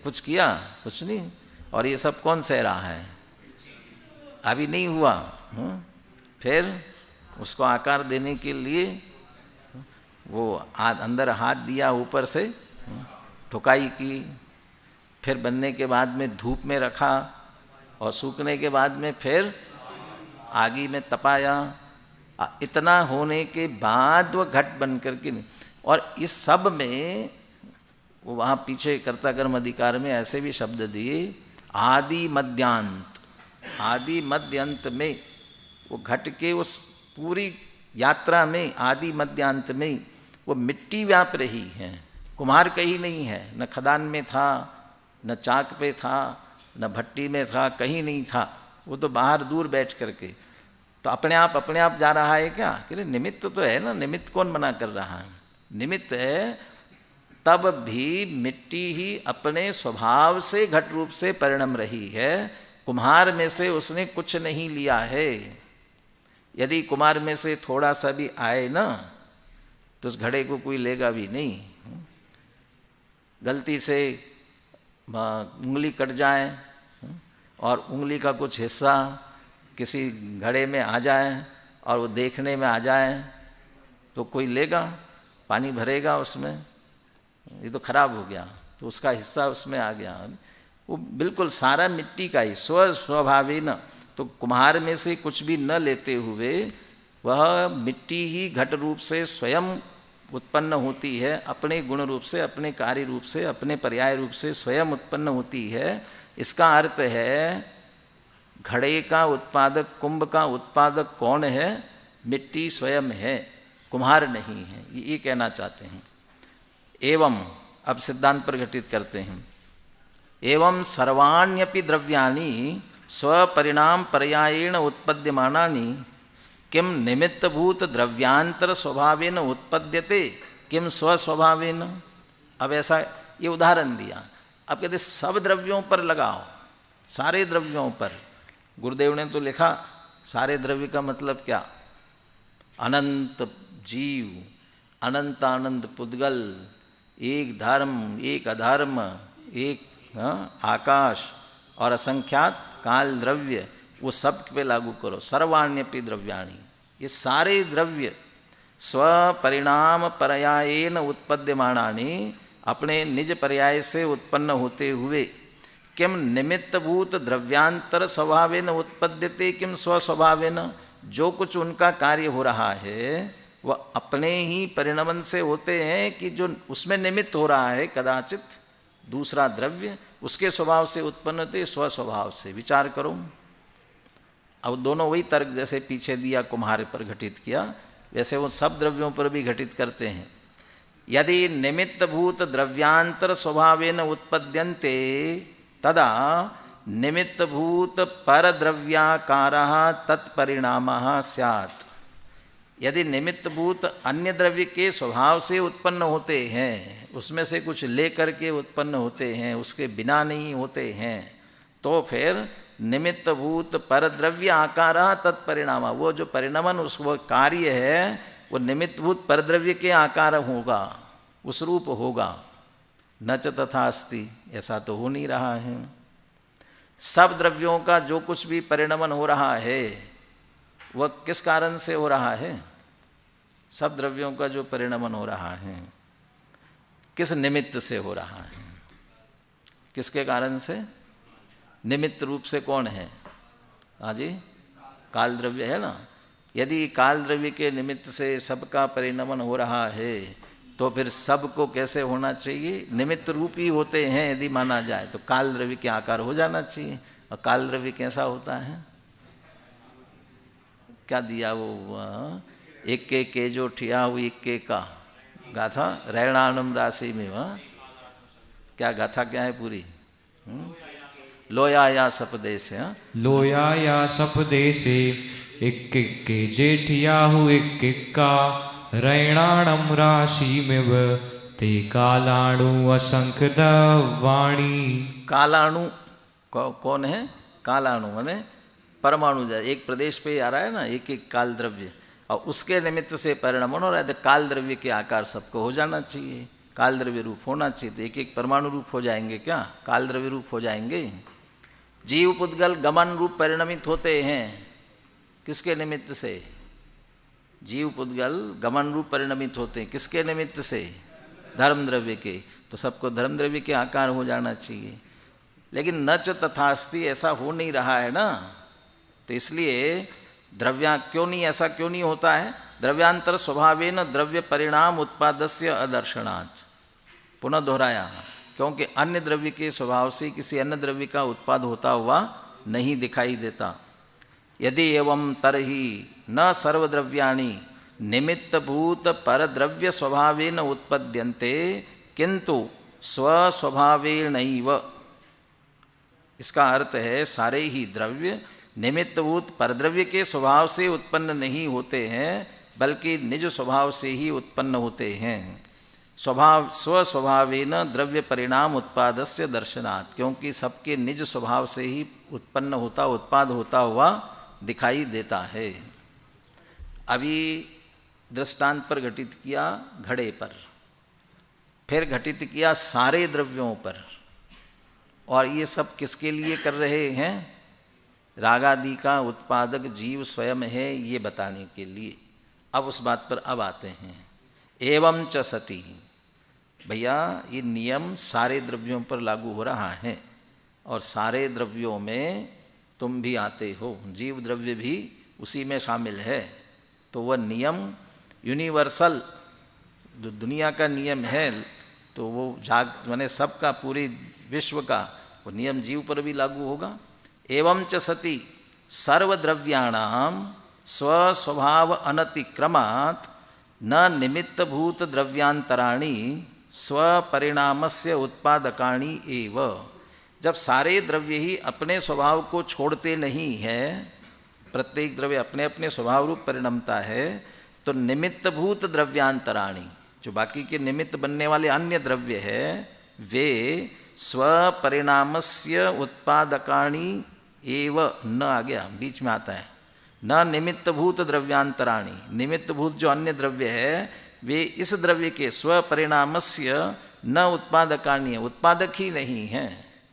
कुछ किया, कुछ नहीं। और ये सब कौन सह रहा है? अभी नहीं हुआ। फिर उसको आकार देने के लिए वो अंदर हाथ दिया, ऊपर से ठुकाई की, फिर बनने के बाद में धूप में रखा, और सूखने के बाद में फिर आगी में तपाया। इतना होने के बाद वो घट बन करके, और इस सब में वो वहाँ पीछे कर्ता कर्म अधिकार में ऐसे भी शब्द दिए, आदि मध्यांत। आदि मध्य अंत में वो घट के उस पूरी यात्रा में आदि मध्यांत में वो मिट्टी व्याप रही है। कुम्हार कहीं नहीं है, न खदान में था, न चाक पे था, न भट्टी में था, कहीं नहीं था। वो तो बाहर दूर बैठ करके, तो अपने आप जा रहा है क्या? कि निमित्त तो है ना, निमित्त कौन मना कर रहा है? निमित्त है, तब भी मिट्टी ही अपने स्वभाव से घट रूप से परिणम रही है। कुम्हार में से उसने कुछ नहीं लिया है। यदि कुम्हार में से थोड़ा सा भी आए ना, तो उस घड़े को कोई लेगा भी नहीं। गलती से उंगली कट जाए और उंगली का कुछ हिस्सा किसी घड़े में आ जाए और वो देखने में आ जाए, तो कोई लेगा? पानी भरेगा उसमें? ये तो खराब हो गया, तो उसका हिस्सा उसमें आ गया। वो बिल्कुल सारा मिट्टी का ही स्वभावी न, तो कुम्हार में से कुछ भी न लेते हुए वह मिट्टी ही घट रूप से स्वयं उत्पन्न होती है, अपने गुण रूप से, अपने कार्य रूप से, अपने पर्याय रूप से स्वयं उत्पन्न होती है। इसका अर्थ है घड़े का उत्पादक, कुंभ का उत्पादक कौन है? मिट्टी स्वयं है, कुम्हार नहीं है। ये कहना चाहते हैं। एवं, अब सिद्धांत प्रकटित करते हैं, एवं सर्वाण्यपि द्रव्याणि स्वपरिणाम पर्यायेण उत्पद्यमानानि किम निमित्तभूत द्रव्यांतर स्वभावेन उत्पद्यते किम स्वस्वभावेन। अब ऐसा ये उदाहरण दिया। अब कहते सब द्रव्यों पर लगाओ, सारे द्रव्यों पर। गुरुदेव ने तो लिखा सारे द्रव्य का मतलब क्या? अनंत जीव, अनंत आनंद पुद्गल, एक धर्म, एक अधर्म, एक आकाश और असंख्यात काल द्रव्य, वो सब पे लागू करो। सर्वाण्यपि द्रव्याणि, ये सारे द्रव्य स्वपरिणाम पर्यायेन उत्पद्यमानानि, अपने निज पर्याय से उत्पन्न होते हुए, किम निमित्तभूत द्रव्यांतर स्वभावेन उत्पद्यते किम स्वस्वभावेन, जो कुछ उनका कार्य हो रहा है वह अपने ही परिणमन से होते हैं, कि जो उसमें निमित्त हो रहा है कदाचित दूसरा द्रव्य, उसके स्वभाव से उत्पन्न होते, स्वस्वभाव से। विचार करो। अब दोनों वही तर्क जैसे पीछे दिया कुम्हार पर घटित किया, वैसे वो सब द्रव्यों पर भी घटित करते हैं। यदि निमित्तभूत द्रव्यांतर स्वभावेन उत्पद्यन्ते तदा निमित्तभूत परद्रव्याकारः तत्परिणामः स्यात्। यदि निमित्तभूत अन्य द्रव्य के स्वभाव से उत्पन्न होते हैं, उसमें से कुछ ले करके उत्पन्न होते हैं, उसके बिना नहीं होते हैं, तो फिर निमित्तभूत परद्रव्य आकार तत्परिणाम, वो जो परिणमन उस वो कार्य है वो निमित्तभूत परद्रव्य के आकार होगा, उस रूप होगा। न च तथा अस्ति, ऐसा तो हो नहीं रहा है। सब द्रव्यों का जो कुछ भी परिणमन हो रहा है वह किस कारण से हो रहा है? सब द्रव्यों का जो परिणमन हो रहा है किस निमित्त से हो रहा है? किसके कारण से? निमित्त रूप से कौन है? हाँ जी, काल द्रव्य है ना। यदि काल द्रव्य के निमित्त से सबका परिणमन हो रहा है, तो फिर सबको कैसे होना चाहिए? निमित्त रूप ही होते हैं यदि माना जाए तो काल द्रव्य के आकार हो जाना चाहिए। और काल द्रव्य कैसा होता है? क्या दिया वो एक के जो ठिया हुई एक का गाथा रैणानम राशि में, वहाँ क्या गाथा क्या है पूरी? लोया या सपदेश है,
लोया या सपदेशे एक के जेठिया हु एक का रैणाणम राशि में ते कालाणु असंख्य वाणी।
कालाणु कौन है? कालाणु माने परमाणु, एक प्रदेश पे आ रहा है ना एक एक काल द्रव्य, और उसके निमित्त से परिणाम हो रहा है। तो काल द्रव्य के आकार सबको हो जाना चाहिए, काल द्रव्य रूप होना चाहिए। तो एक एक परमाणु रूप हो जाएंगे क्या? काल द्रव्य रूप हो जाएंगे। जीव पुद्गल गमन रूप परिणमित होते हैं, किसके निमित्त से? जीव पुद्गल गमन रूप परिणमित होते हैं, किसके निमित्त से? धर्म द्रव्य के। तो सबको धर्म द्रव्य के आकार हो जाना चाहिए, लेकिन न च तथास्ति, ऐसा हो नहीं रहा है ना। तो इसलिए द्रव्या क्यों नहीं, ऐसा क्यों नहीं होता है? द्रव्यांतर स्वभावेन द्रव्य परिणाम उत्पादस्य अदर्शनात्। पुनः दोहराया, क्योंकि अन्य द्रव्य के स्वभाव से किसी अन्य द्रव्य का उत्पाद होता हुआ नहीं दिखाई देता। यदि एवं तरहि न सर्वद्रव्याणि निमित्तभूत परद्रव्य स्वभावेन उत्पद्यन्ते किंतु स्वस्वभावेनैव। इसका अर्थ है सारे ही द्रव्य निमित्तभूत परद्रव्य के स्वभाव से उत्पन्न नहीं होते हैं, बल्कि निज स्वभाव से ही उत्पन्न होते हैं। स्वभाव स्वस्वभावेन द्रव्य परिणाम उत्पादस्य दर्शनात्, क्योंकि सबके निज स्वभाव से ही उत्पन्न होता उत्पाद होता हुआ दिखाई देता है। अभी दृष्टांत पर घटित किया घड़े पर, फिर घटित किया सारे द्रव्यों पर, और ये सब किसके लिए कर रहे हैं? रागादि का उत्पादक जीव स्वयं है, ये बताने के लिए। अब उस बात पर अब आते हैं। एवं च सती, भैया ये नियम सारे द्रव्यों पर लागू हो रहा है, और सारे द्रव्यों में तुम भी आते हो, जीव द्रव्य भी उसी में शामिल है। तो वह नियम यूनिवर्सल जो दुनिया का नियम है, तो वो माने सबका, पूरे विश्व का वो नियम जीव पर भी लागू होगा। एवं च सति सर्वद्रव्याणाम स्वस्वभाव अनतिक्रमात् न निमित्तभूत द्रव्यांतराणि स्वपरिणामस्य उत्पादकानि एव। जब सारे द्रव्य ही अपने स्वभाव को छोड़ते नहीं हैं, प्रत्येक द्रव्य अपने अपने स्वभाव रूप परिणमता है, तो निमित्तभूत द्रव्यांतराणि, जो बाकी के निमित्त बनने वाले अन्य द्रव्य है, वे स्वपरिणामस्य उत्पादकानि एव, न आ गया बीच में आता है, न निमित्तभूत द्रव्यांतराणि, निमित्तभूत जो अन्य द्रव्य है वे इस द्रव्य के स्वपरिणामस्य न उत्पादकानि है, उत्पादक ही नहीं है।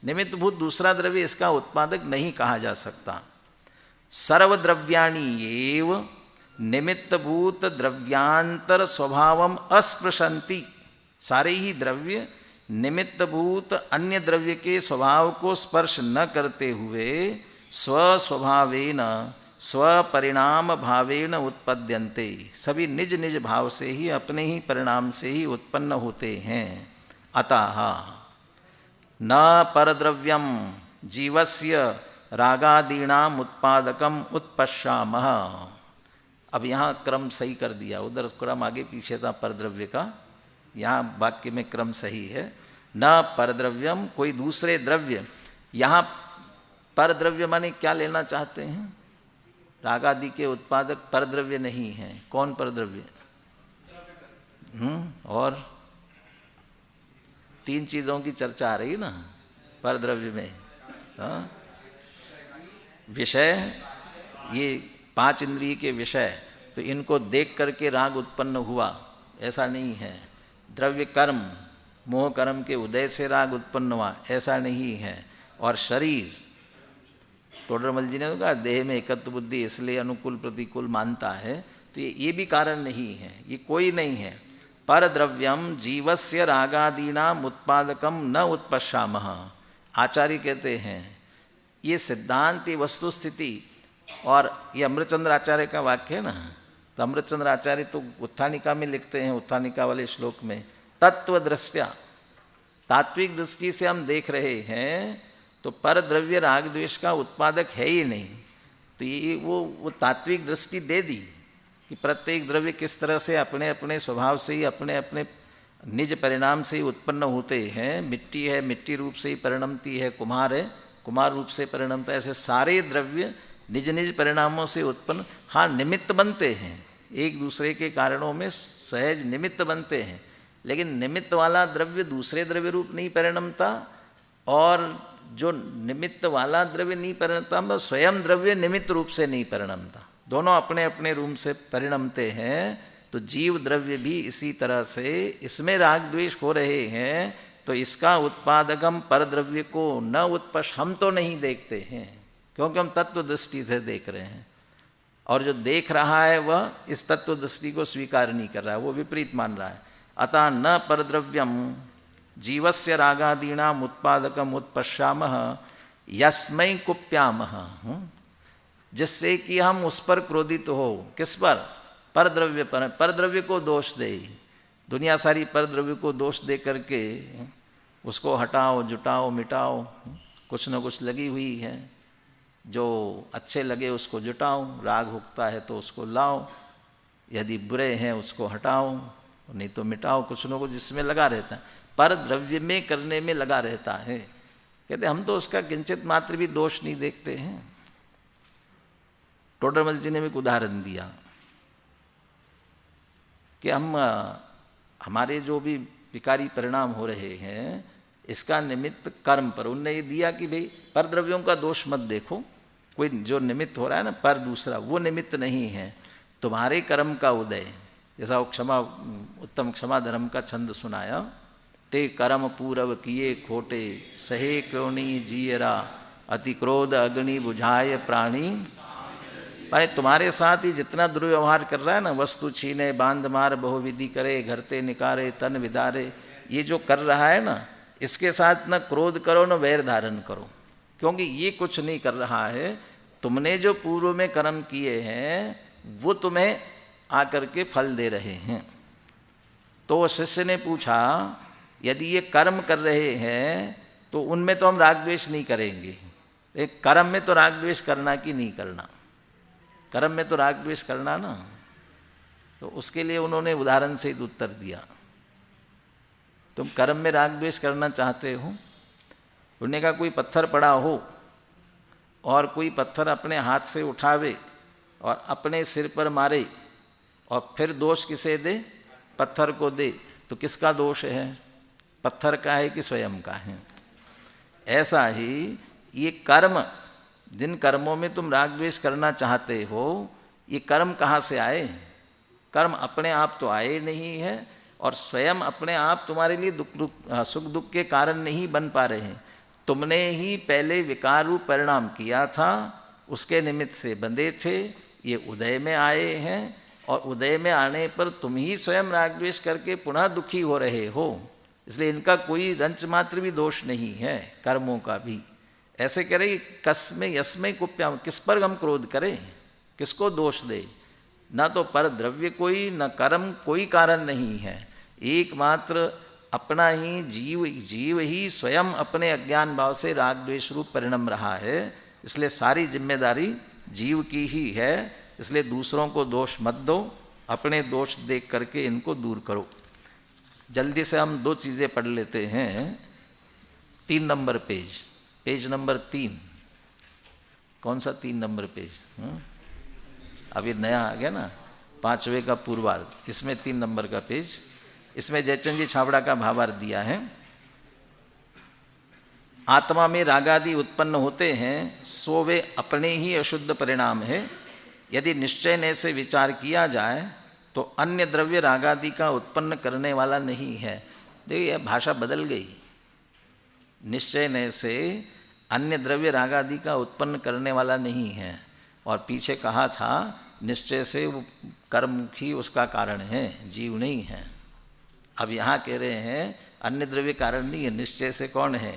निमित्तभूत दूसरा द्रव्य इसका उत्पादक नहीं कहा जा सकता। सर्वद्रव्याणि एव निमित्तभूत द्रव्यांतर स्वभावम अस्पृशन्ति, सारे ही द्रव्य निमित्तभूत अन्य द्रव्य के स्वभाव को स्पर्श न करते हुए स्वस्वभावेन स्वपरिणाम भावेन उत्पद्यन्ते, सभी निज निज भाव से ही, अपने ही परिणाम से ही उत्पन्न होते हैं। अतः न परद्रव्यम जीवस्य रागादीनाम उत्पादकम उत्पश्यामः। अब यहाँ क्रम सही कर दिया, उधर क्रम आगे पीछे था परद्रव्य का, यहाँ वाक्य में क्रम सही है। न परद्रव्यम, कोई दूसरे द्रव्य, यहाँ परद्रव्य माने क्या लेना चाहते हैं? रागादि के उत्पादक परद्रव्य नहीं है। कौन परद्रव्य? और तीन चीजों की चर्चा आ रही है ना परद्रव्य में। हाँ? विषय, ये पांच इंद्रिय के विषय, तो इनको देख करके राग उत्पन्न हुआ, ऐसा नहीं है। द्रव्य कर्म, मोह कर्म के उदय से राग उत्पन्न हुआ, ऐसा नहीं है। और शरीर, टोडरमल जी ने तो कहा देह में एकत्व बुद्धि इसलिए अनुकूल प्रतिकूल मानता है, तो ये भी कारण नहीं है, ये कोई नहीं है। परद्रव्यम जीवस्य रागादीनाम उत्पादकम न उत्पश्यामः। आचार्य कहते हैं ये सिद्धांत, ये वस्तु स्थिति, और ये अमृतचंद्र आचार्य का वाक्य है ना, तो अमृतचंद्र आचार्य तो उत्थानिका में लिखते हैं, उत्थानिका वाले श्लोक में, तत्व दृष्टया, तात्विक दृष्टि से हम देख रहे हैं तो पर द्रव्य राग द्वेष का उत्पादक है ही नहीं। तो तो ये वो तात्विक दृष्टि दे दी कि प्रत्येक द्रव्य किस तरह से अपने अपने स्वभाव से ही अपने अपने निज परिणाम से ही उत्पन्न होते हैं। मिट्टी है, मिट्टी रूप से ही परिणमती है, कुम्हार है, कुम्हार रूप से परिणमता है। ऐसे सारे द्रव्य निज निज परिणामों से उत्पन्न, हाँ निमित्त बनते हैं, एक दूसरे के कारणों में सहज निमित्त बनते हैं, लेकिन निमित्त वाला द्रव्य दूसरे द्रव्य रूप नहीं परिणमता, और जो निमित्त वाला द्रव्य नहीं परिणमता स्वयं द्रव्य निमित्त रूप से नहीं परिणमता। दोनों अपने अपने रूप से परिणमते हैं। तो जीव द्रव्य भी इसी तरह से, इसमें राग द्वेष हो रहे हैं तो इसका उत्पादकम पर द्रव्य को न उत्पन्न हम तो नहीं देखते हैं, क्योंकि हम तत्व दृष्टि से देख रहे हैं, और जो देख रहा है वह इस तत्व दृष्टि को स्वीकार नहीं कर रहा है, वो विपरीत मान रहा है। अतः न परद्रव्यम जीवस्य रागादीनाम उत्पादकम उत्पश्यामः यस्मै कुप्यामः, जिससे कि हम उस पर क्रोधित हो। किस पर? परद्रव्य पर। परद्रव्य को दोष दे, दुनिया सारी परद्रव्य को दोष दे करके उसको हटाओ, जुटाओ, मिटाओ, कुछ न कुछ लगी हुई है। जो अच्छे लगे उसको जुटाओ, राग हुकता है तो उसको लाओ, यदि बुरे हैं उसको हटाओ, नहीं तो मिटाओ, कुछ न कुछ जिसमें लगा रहता है, पर द्रव्य में करने में लगा रहता है। कहते हम तो उसका किंचित मात्र भी दोष नहीं देखते हैं। टोडरमल जी ने भी एक उदाहरण दिया कि हमारे जो भी विकारी परिणाम हो रहे हैं इसका निमित्त कर्म पर, उनने ये दिया कि भाई पर द्रव्यों का दोष मत देखो, कोई जो निमित्त हो रहा है ना पर दूसरा, वो निमित्त नहीं है, तुम्हारे कर्म का उदय। जैसा वो क्षमा, उत्तम क्षमा धर्म का छंद सुनाया, ते कर्म पूरव किए खोटे, सहे क्यों नहीं जियरा, अति क्रोध अग्नि बुझाए प्राणी। भाई तुम्हारे साथ ही जितना दुर्व्यवहार कर रहा है ना, वस्तु छीने, बांध मार, बहुविधि करे, घरते निकारे, तन विदारे, ये जो कर रहा है ना, इसके साथ न क्रोध करो न वैर धारण करो, क्योंकि ये कुछ नहीं कर रहा है। तुमने जो पूर्व में कर्म किए हैं वो तुम्हें आकर के फल दे रहे हैं। तो शिष्य ने पूछा, यदि ये कर्म कर रहे हैं तो उनमें तो हम राग द्वेष नहीं करेंगे, एक कर्म में तो राग द्वेष करना कि नहीं करना, कर्म में तो राग द्वेष करना ना। तो उसके लिए उन्होंने उदाहरण से ही उत्तर दिया, तुम कर्म में राग द्वेष करना चाहते हो, उन्होंने कहा कोई पत्थर पड़ा हो और कोई पत्थर अपने हाथ से उठावे और अपने सिर पर मारे और फिर दोष किसे दे? पत्थर को दे, तो किसका दोष है? पत्थर का है कि स्वयं का है? ऐसा ही ये कर्म, जिन कर्मों में तुम राग द्वेष करना चाहते हो, ये कर्म कहाँ से आए? कर्म अपने आप तो आए नहीं है, और स्वयं अपने आप तुम्हारे लिए सुख दुख के कारण नहीं बन पा रहे हैं। तुमने ही पहले विकार रूप परिणाम किया था, उसके निमित्त से बंधे थे, ये उदय में आए हैं, और उदय में आने पर तुम ही स्वयं राग द्वेष करके पुनः दुखी हो रहे हो। इसलिए इनका कोई रंच मात्र भी दोष नहीं है, कर्मों का भी। ऐसे कह रहे कस्में यस्में कुप्याम, किस पर हम क्रोध करें, किसको दोष दे? ना तो पर द्रव्य कोई, न कर्म कोई कारण नहीं है, एकमात्र अपना ही जीव ही स्वयं अपने अज्ञान भाव से राग द्वेष रूप परिणम रहा है। इसलिए सारी जिम्मेदारी जीव की ही है। इसलिए दूसरों को दोष मत दो, अपने दोष देख करके इनको दूर करो। जल्दी से हम दो चीज़ें पढ़ लेते हैं। 3 नंबर पेज, पेज नंबर 3। कौन सा 3 नंबर पेज? अभी नया आ गया ना, 5वें का पूर्वार्ध, इसमें 3 नंबर का पेज। इसमें जयचंद जी छाबड़ा का भावार्थ दिया है। आत्मा में रागादि उत्पन्न होते हैं, सो वे अपने ही अशुद्ध परिणाम है। यदि निश्चय ने से विचार किया जाए तो अन्य द्रव्य रागादि का उत्पन्न करने वाला नहीं है। देखिए यह भाषा बदल गई। निश्चय ने से अन्य द्रव्य रागादि का उत्पन्न करने वाला नहीं है, और पीछे कहा था निश्चय से वो कर्म ही उसका कारण है, जीव नहीं है। अब यहाँ कह रहे हैं अन्य द्रव्य कारण नहीं है, निश्चय से कौन है?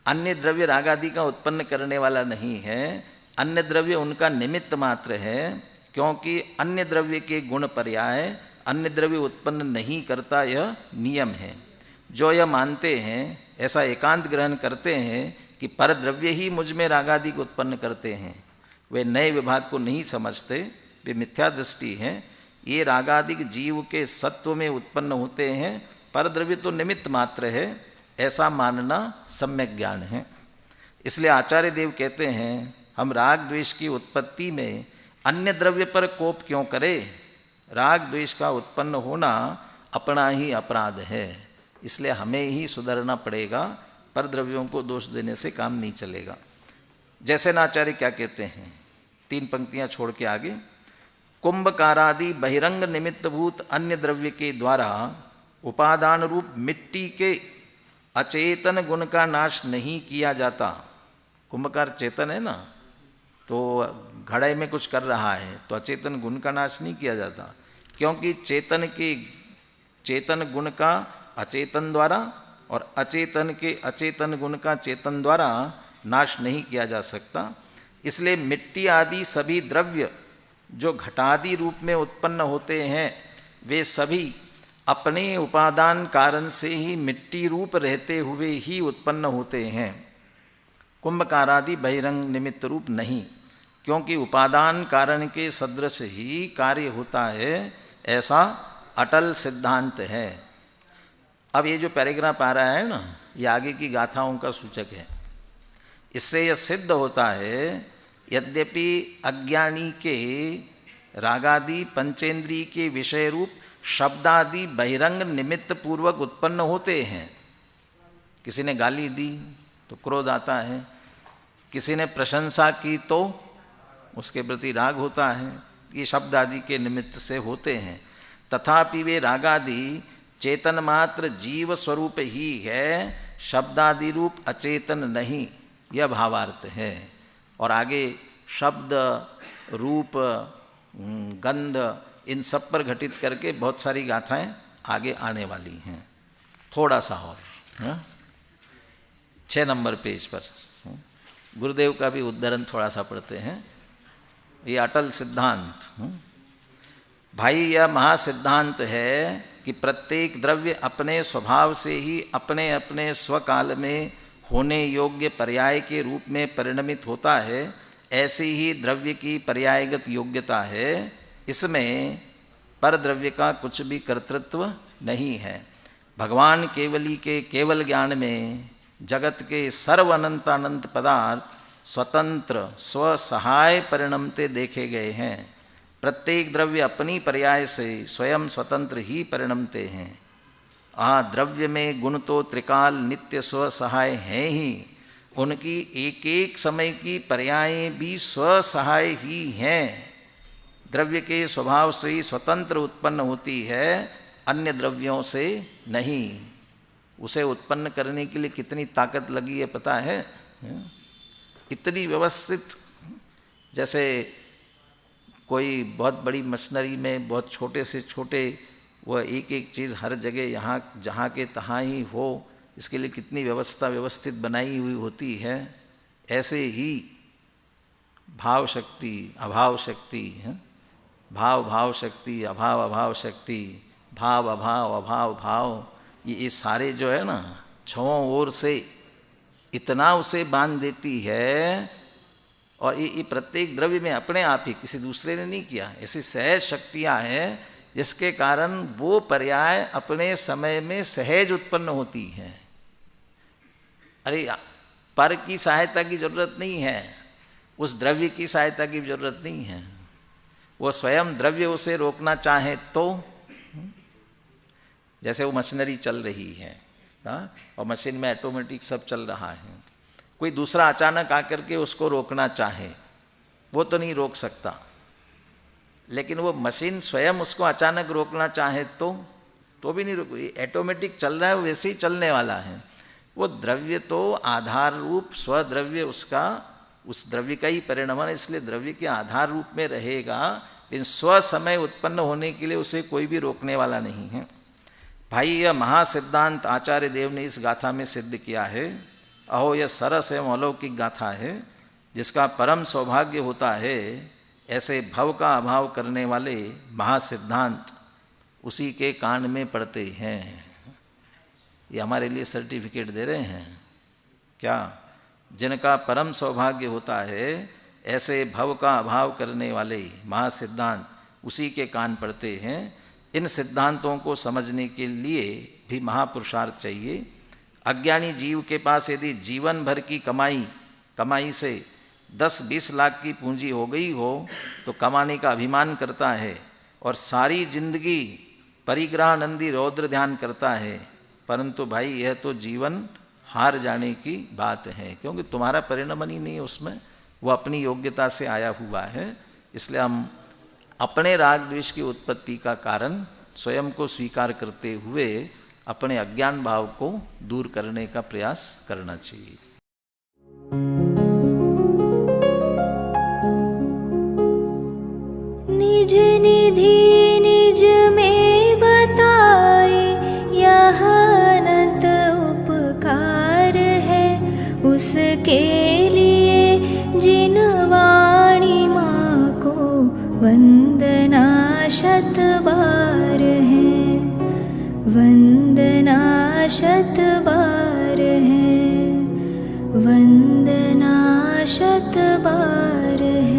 अन्य द्रव्य रागादि का उत्पन्न करने वाला नहीं है, अन्य द्रव्य उनका निमित्त मात्र है, क्योंकि अन्य द्रव्य के गुण पर्याय अन्य द्रव्य उत्पन्न नहीं करता, यह नियम है। जो यह मानते हैं, ऐसा एकांत ग्रहण करते हैं कि पर द्रव्य ही मुझ में रागादि को उत्पन्न करते हैं, वे नए विभाग को नहीं समझते, वे मिथ्या दृष्टि है। ये रागादिक जीव के सत्व में उत्पन्न होते हैं, पर द्रव्य तो निमित्त मात्र है, ऐसा मानना सम्यक ज्ञान है। इसलिए आचार्य देव कहते हैं हम राग द्वेष की उत्पत्ति में अन्य द्रव्य पर कोप क्यों करें, राग द्वेष का उत्पन्न होना अपना ही अपराध है, इसलिए हमें ही सुधरना पड़ेगा, पर द्रव्यों को दोष देने से काम नहीं चलेगा। जैसे नाचार्य क्या कहते हैं, 3 पंक्तियां छोड़ के आगे, कुंभकारादि बहिरंग निमित्तभूत अन्य द्रव्य के द्वारा उपादान रूप मिट्टी के अचेतन गुण का नाश नहीं किया जाता। कुंभकार चेतन है ना, तो घड़े में कुछ कर रहा है तो अचेतन गुण का नाश नहीं किया जाता, क्योंकि चेतन गुण का अचेतन द्वारा और अचेतन के अचेतन गुण का चेतन द्वारा नाश नहीं किया जा सकता। इसलिए मिट्टी आदि सभी द्रव्य जो घटादि रूप में उत्पन्न होते हैं, वे सभी अपने उपादान कारण से ही मिट्टी रूप रहते हुए ही उत्पन्न होते हैं, कुंभकारादि बहिरंग निमित्त रूप नहीं, क्योंकि उपादान कारण के सदृश ही कार्य होता है, ऐसा अटल सिद्धांत है। अब ये जो पैराग्राफ आ रहा है ना, ये आगे की गाथाओं का सूचक है। इससे यह सिद्ध होता है यद्यपि अज्ञानी के रागादि पंचेंद्रिय के विषय रूप शब्दादि बहिरंग निमित्त पूर्वक उत्पन्न होते हैं। किसी ने गाली दी तो क्रोध आता है, किसी ने प्रशंसा की तो उसके प्रति राग होता है, ये शब्द आदि के निमित्त से होते हैं। तथापि वे रागादि चेतन मात्र जीव स्वरूप ही है, शब्दादि रूप अचेतन नहीं, यह भावार्थ है। और आगे शब्द रूप गंध इन सब पर घटित करके बहुत सारी गाथाएं आगे आने वाली हैं। थोड़ा सा और 6 नंबर पेज पर गुरुदेव का भी उद्धरण थोड़ा सा पढ़ते हैं। ये अटल सिद्धांत भाई, यह महासिद्धांत है कि प्रत्येक द्रव्य अपने स्वभाव से ही अपने अपने स्वकाल में होने योग्य पर्याय के रूप में परिणमित होता है, ऐसी ही द्रव्य की पर्यायगत योग्यता है। इसमें पर द्रव्य का कुछ भी कर्तृत्व नहीं है। भगवान केवली के केवल ज्ञान में जगत के सर्व अनंत पदार्थ स्वतंत्र स्वसहाय परिणमते देखे गए हैं। प्रत्येक द्रव्य अपनी पर्याय से स्वयं स्वतंत्र ही परिणमते हैं। द्रव्य में गुण तो त्रिकाल नित्य स्वसहाय हैं ही, उनकी एक एक समय की पर्यायें भी स्वसहाय ही हैं। द्रव्य के स्वभाव से ही स्वतंत्र उत्पन्न होती है, अन्य द्रव्यों से नहीं। उसे उत्पन्न करने के लिए कितनी ताकत लगी है पता है? इतनी व्यवस्थित, जैसे कोई बहुत बड़ी मशीनरी में बहुत छोटे से छोटे वह एक एक चीज़ हर जगह यहाँ जहाँ के तहाँ ही हो, इसके लिए कितनी व्यवस्था व्यवस्थित बनाई हुई होती है। ऐसे ही भाव शक्ति अभाव शक्ति, भाव भाव शक्ति अभाव अभाव शक्ति, भाव अभाव अभाव भाव, ये सारे जो है ना छहों ओर से इतना उसे बांध देती है। और ये प्रत्येक द्रव्य में अपने आप ही, किसी दूसरे ने नहीं किया, ऐसी सहज शक्तियाँ हैं जिसके कारण वो पर्याय अपने समय में सहज उत्पन्न होती हैं। अरे पर की सहायता की जरूरत नहीं है, उस द्रव्य की सहायता की जरूरत नहीं है। वो स्वयं द्रव्य उसे रोकना चाहे तो, जैसे वो मशीनरी चल रही है और मशीन में ऑटोमेटिक सब चल रहा है, कोई दूसरा अचानक आकर के उसको रोकना चाहे वो तो नहीं रोक सकता, लेकिन वो मशीन स्वयं उसको अचानक रोकना चाहे तो भी नहीं रोक, ऑटोमेटिक चल रहा है, वो वैसे ही चलने वाला है। वो द्रव्य तो आधार रूप स्वद्रव्य उसका उस द्रव्य का ही परिणमन, इसलिए द्रव्य के आधार रूप में रहेगा, लेकिन स्व समय उत्पन्न होने के लिए उसे कोई भी रोकने वाला नहीं है। भाई, यह महासिद्धांत आचार्य देव ने इस गाथा में सिद्ध किया है। अहो, यह सरस एवं अलौकिक गाथा है, जिसका परम सौभाग्य होता है। ऐसे भव का अभाव करने वाले महासिद्धांत उसी के कान में पड़ते हैं। ये हमारे लिए सर्टिफिकेट दे रहे हैं क्या? जिनका परम सौभाग्य होता है, ऐसे भव का अभाव करने वाले महासिद्धांत उसी के कान पड़ते हैं। इन सिद्धांतों को समझने के लिए भी महापुरुषार्थ चाहिए। अज्ञानी जीव के पास यदि जीवन भर की कमाई से 10-20 लाख की पूंजी हो गई हो तो कमाने का अभिमान करता है और सारी जिंदगी परिग्रहानंदी रौद्र ध्यान करता है। परंतु भाई यह तो जीवन हार जाने की बात है, क्योंकि तुम्हारा परिणमन ही नहीं उसमें, वो अपनी योग्यता से आया हुआ है। इसलिए हम अपने राग द्वेष की उत्पत्ति का कारण स्वयं को स्वीकार करते हुए अपने अज्ञान भाव को दूर करने का प्रयास करना चाहिए।
निज निधि निज में बताए, यह अनंत उपकार है उसके लिए जिन वाणी माँ को वंदना शत बार है, वंदना शत बार है, वंदना शत बार है।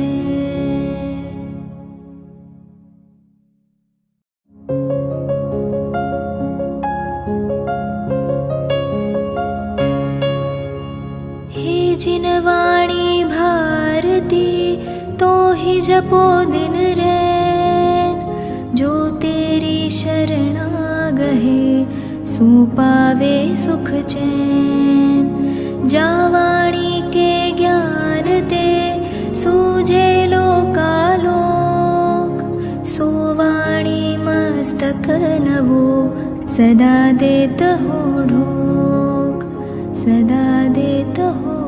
हे जिन वाणी भारती तो ही जपो दिन रैन, जो तेरी शरणा गहे सो पावे सुख चैन। जा वाणी के ज्ञान ते सूझे लोकालोक, सो वाणी मस्तक नवो सदा देत हो ढोक, सदा देत हो